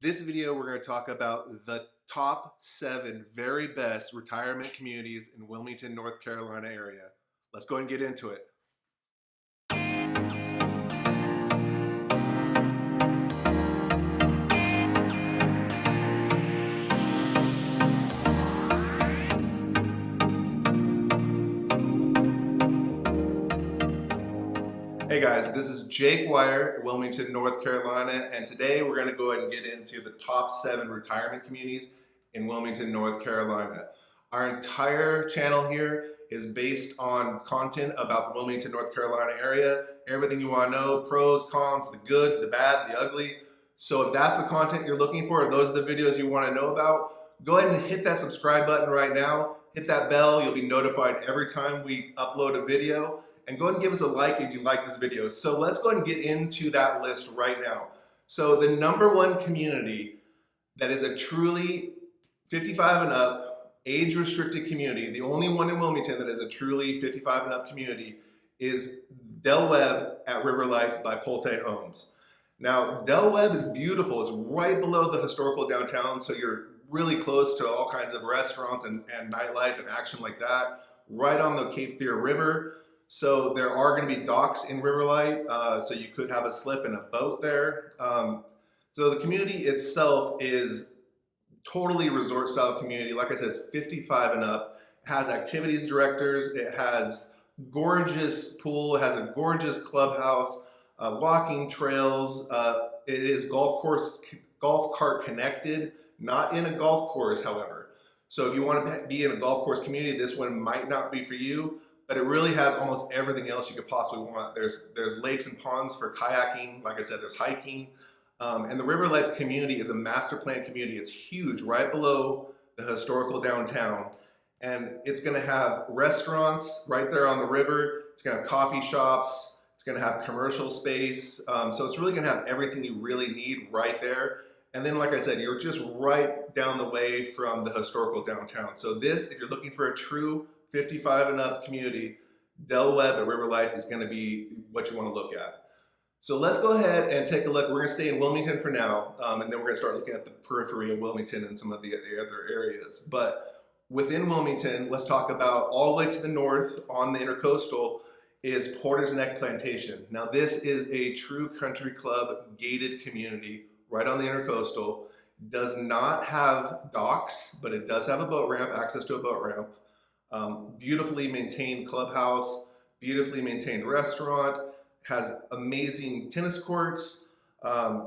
This video, we're going to talk about the top 7 very best retirement communities in Wilmington, North Carolina area. Let's go and get into it. Hey guys, this is Jake Wyer, Wilmington, North Carolina, and today we're going to go ahead and get into the top 7 retirement communities in Wilmington, North Carolina. Our entire channel here is based on content about the Wilmington, North Carolina area, everything you want to know, pros, cons, the good, the bad, the ugly. So if that's the content you're looking for, or those are the videos you want to know about, go ahead and hit that subscribe button right now, hit that bell, you'll be notified every time we upload a video. And go ahead and give us a like if you like this video. So let's go ahead and get into that list right now. So the #1 community that is a truly 55 and up, age-restricted community, the only one in Wilmington that is a truly 55 and up community, is Del Webb at Riverlights by Pulte Homes. Now, Del Webb is beautiful. It's right below the historical downtown, so you're really close to all kinds of restaurants and nightlife and action like that, right on the Cape Fear River. So there are going to be docks in Riverlight, so you could have a slip in a boat there. So the community itself is totally resort style community. Like I said, it's 55 and up. It has activities directors. It has gorgeous pool. It has a gorgeous clubhouse, walking trails. It is golf cart connected, not in a golf course, however. So if you want to be in a golf course community, this one might not be for you. But it really has almost everything else you could possibly want. There's lakes and ponds for kayaking. Like I said, there's hiking. And the Riverlights community is a master plan community. It's huge, right below the historical downtown. And it's gonna have restaurants right there on the river. It's gonna have coffee shops. It's gonna have commercial space. So it's really gonna have everything you really need right there. And then, like I said, you're just right down the way from the historical downtown. So this, if you're looking for a true 55 and up community, Del Webb at Riverlights is going to be what you want to look at. So let's go ahead and take a look. We're going to stay in Wilmington for now, and then we're going to start looking at the periphery of Wilmington and some of the other areas. But within Wilmington, let's talk about all the way to the north on the intercoastal is Porter's Neck Plantation. Now this is a true country club gated community right on the intercoastal. Does not have docks, but it does have a boat ramp, access to a boat ramp. Beautifully maintained clubhouse, beautifully maintained restaurant, has amazing tennis courts,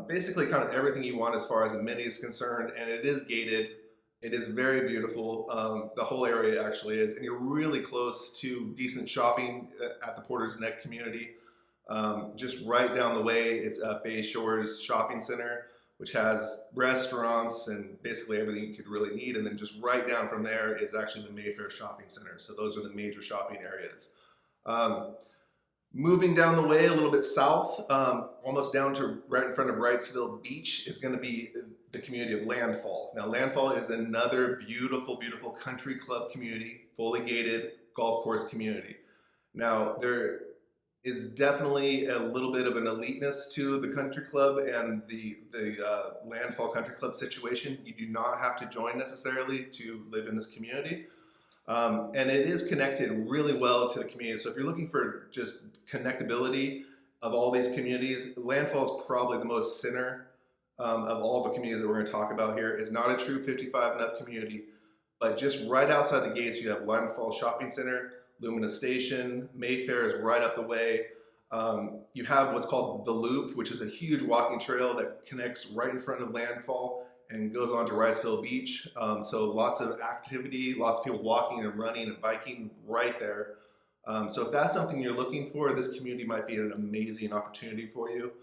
basically kind of everything you want as far as amenities is concerned, and it is gated. It is very beautiful. The whole area actually is, and you're really close to decent shopping at the Porter's Neck community. Just right down the way, it's Bay Shores Shopping Center, which has restaurants and basically everything you could really need. And then just right down from there is actually the Mayfair Shopping Center. So those are the major shopping areas. Moving down the way a little bit south, almost down to right in front of Wrightsville Beach is going to be the community of Landfall. Now Landfall is another beautiful, beautiful country club community, fully gated golf course community. Now there is definitely a little bit of an eliteness to the country club and the Landfall Country Club situation. You do not have to join necessarily to live in this community. And it is connected really well to the community. So if you're looking for just connectability of all these communities, Landfall is probably the most center of all the communities that we're going to talk about here. It's not a true 55 and up community, but just right outside the gates, you have Landfall Shopping Center, Lumina Station, Mayfair is right up the way. You have what's called the Loop, which is a huge walking trail that connects right in front of Landfall and goes on to Wrightsville Beach. So lots of activity, lots of people walking and running and biking right there. So if that's something you're looking for, this community might be an amazing opportunity for you.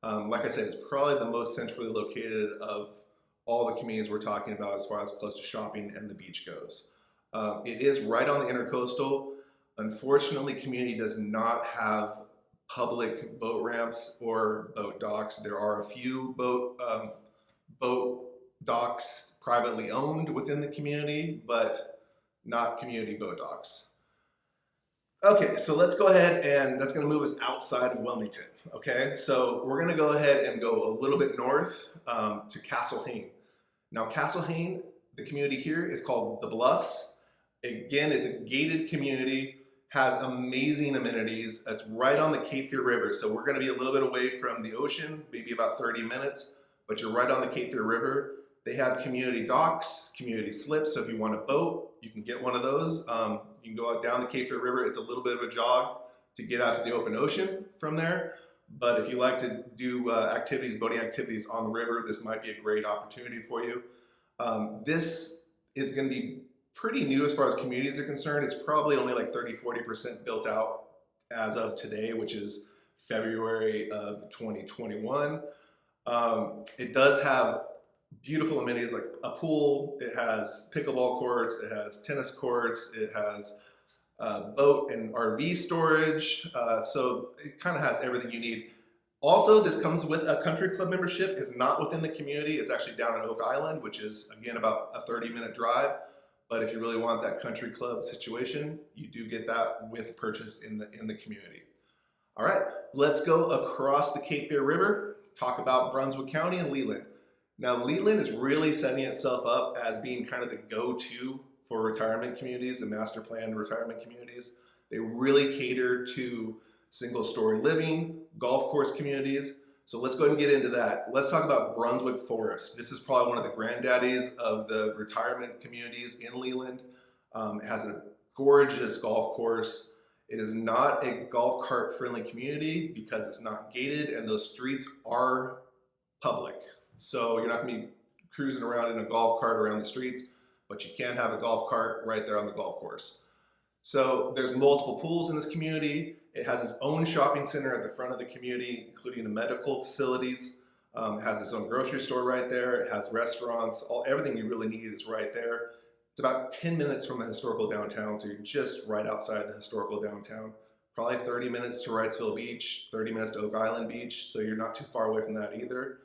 Like I said, it's probably the most centrally located of all the communities we're talking about as far as close to shopping and the beach goes. It is right on the intercoastal. Unfortunately, community does not have public boat ramps or boat docks. There are a few boat docks privately owned within the community, but not community boat docks. Okay, so let's go ahead and that's going to move us outside of Wilmington. Okay, so we're going to go ahead and go a little bit north to Castle Hayne. Now, Castle Hayne, the community here is called the Bluffs. Again, it's a gated community, has amazing amenities. It's right on the Cape Fear River, so we're going to be a little bit away from the ocean, maybe about 30 minutes, but you're right on the Cape Fear River. They have community docks, community slips, so if you want a boat, you can get one of those. You can go out down the Cape Fear River. It's a little bit of a jog to get out to the open ocean from there. But if you like to do activities, boating activities on the river, this might be a great opportunity for you. This is going to be pretty new as far as communities are concerned. It's probably only like 30–40% built out as of today, which is February of 2021. It does have beautiful amenities like a pool, it has pickleball courts, it has tennis courts, it has boat and RV storage, so it kind of has everything you need. Also, this comes with a country club membership. It's not within the community, it's actually down in Oak Island, which is again about a 30-minute drive. But if you really want that country club situation, you do get that with purchase in the community. All right, let's go across the Cape Fear River, talk about Brunswick County and Leland. Now, Leland is really setting itself up as being kind of the go-to for retirement communities and master planned retirement communities. They really cater to single-story living, golf course communities. So let's go ahead and get into that. Let's talk about Brunswick Forest. This is probably one of the granddaddies of the retirement communities in Leland. It has a gorgeous golf course. It is not a golf cart friendly community because it's not gated and those streets are public. So you're not going to be cruising around in a golf cart around the streets, but you can have a golf cart right there on the golf course. So there's multiple pools in this community. It has its own shopping center at the front of the community, including the medical facilities. It has its own grocery store right there. It has restaurants. Everything you really need is right there. It's about 10 minutes from the historical downtown, so you're just right outside the historical downtown. Probably 30 minutes to Wrightsville Beach, 30 minutes to Oak Island Beach, so you're not too far away from that either.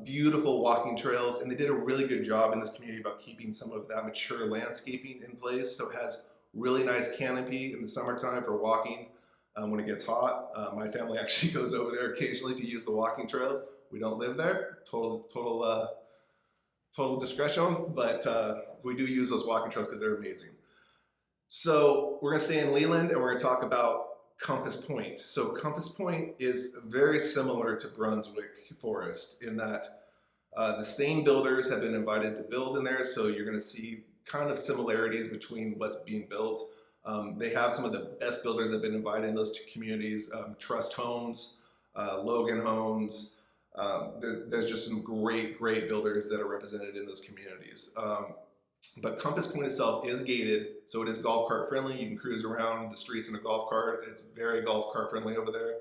Beautiful walking trails, and they did a really good job in this community about keeping some of that mature landscaping in place. So it has really nice canopy in the summertime for walking when it gets hot. My family actually goes over there occasionally to use the walking trails. We don't live there, total discretion, but we do use those walking trails because they're amazing. So we're going to stay in Leland and we're going to talk about Compass Point. So Compass Point is very similar to Brunswick Forest in that the same builders have been invited to build in there, so you're going to see kind of similarities between what's being built. They have some of the best builders that have been invited in those two communities, Trust Homes, Logan Homes. There's just some great builders that are represented in those communities. But Compass Point itself is gated, so it is golf cart friendly. You can cruise around the streets in a golf cart. It's very golf cart friendly over there.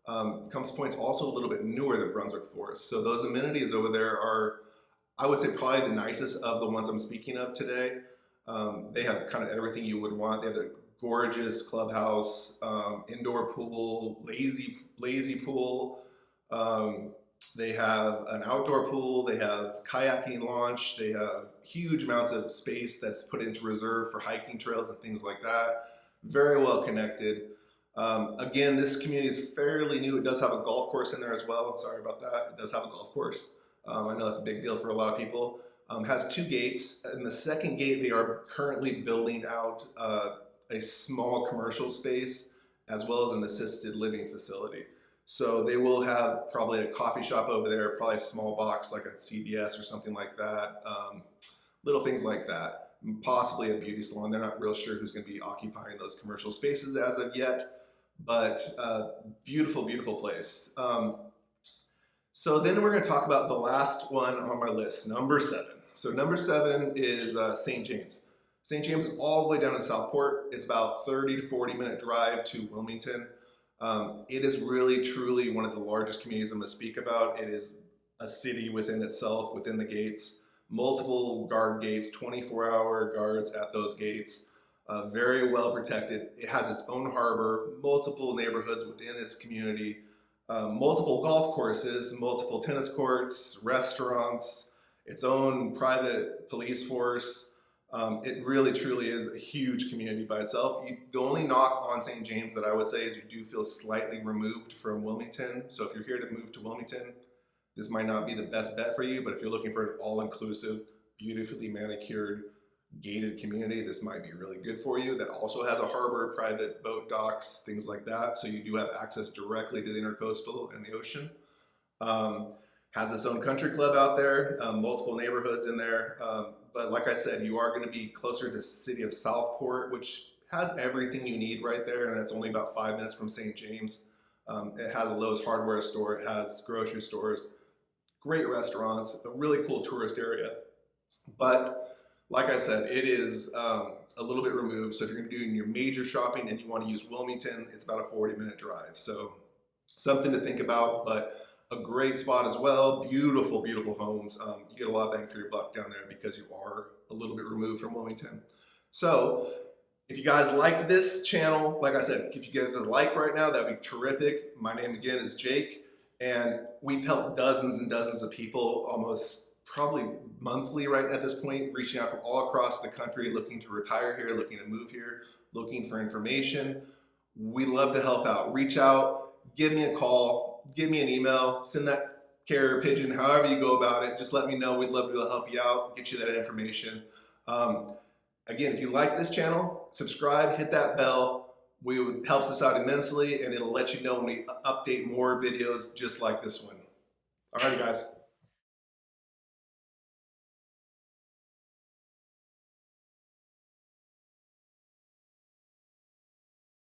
Compass Point's also a little bit newer than Brunswick Forest. So those amenities over there are, I would say, probably the nicest of the ones I'm speaking of today. They have kind of everything you would want. They have a gorgeous clubhouse, indoor pool, lazy pool. They have an outdoor pool, they have kayaking launch, they have huge amounts of space that's put into reserve for hiking trails and things like that. Very well connected. Again, this community is fairly new. It does have a golf course in there as well. I'm sorry about that. It does have a golf course. I know that's a big deal for a lot of people. Has 2 gates. In the second gate, they are currently building out a small commercial space as well as an assisted living facility. So they will have probably a coffee shop over there, probably a small box like a CVS or something like that. Little things like that. Possibly a beauty salon. They're not real sure who's going to be occupying those commercial spaces as of yet, but beautiful place. So then we're going to talk about the last one on my list, number 7. So number 7 is St. James. St. James is all the way down in Southport. It's about 30 to 40 minute drive to Wilmington. It is really, truly one of the largest communities I'm going to speak about. It is a city within itself, within the gates. Multiple guard gates, 24-hour guards at those gates. Very well protected. It has its own harbor, multiple neighborhoods within its community, multiple golf courses, multiple tennis courts, restaurants, its own private police force. It really truly is a huge community by itself. The only knock on St. James that I would say is you do feel slightly removed from Wilmington. So if you're here to move to Wilmington, this might not be the best bet for you, but if you're looking for an all-inclusive, beautifully manicured, gated community, this might be really good for you. That also has a harbor, private boat docks, things like that. So you do have access directly to the intercoastal and the ocean. Has its own country club out there, multiple neighborhoods in there. But like I said, you are going to be closer to the city of Southport, which has everything you need right there. And it's only about 5 minutes from St. James. It has a Lowe's hardware store. It has grocery stores, great restaurants, a really cool tourist area. But like I said, it is a little bit removed. So if you're going to be doing your major shopping and you want to use Wilmington, it's about a 40-minute drive. So something to think about, but a great spot as well. Beautiful, beautiful homes. You get a lot of bang for your buck down there because you are a little bit removed from Wilmington. So if you guys liked this channel, like I said, if you guys would like right now, that'd be terrific. My name again is Jake, and we've helped dozens and dozens of people almost probably monthly right at this point, reaching out from all across the country, looking to retire here, looking to move here, looking for information. We love to help out. Reach out, give me a call, give me an email, send that carrier pigeon, however you go about it. Just let me know. We'd love to be able to help you out, get you that information. Again, if you like this channel, subscribe, hit that bell. It helps us out immensely, and it'll let you know when we update more videos just like this one. All right, guys.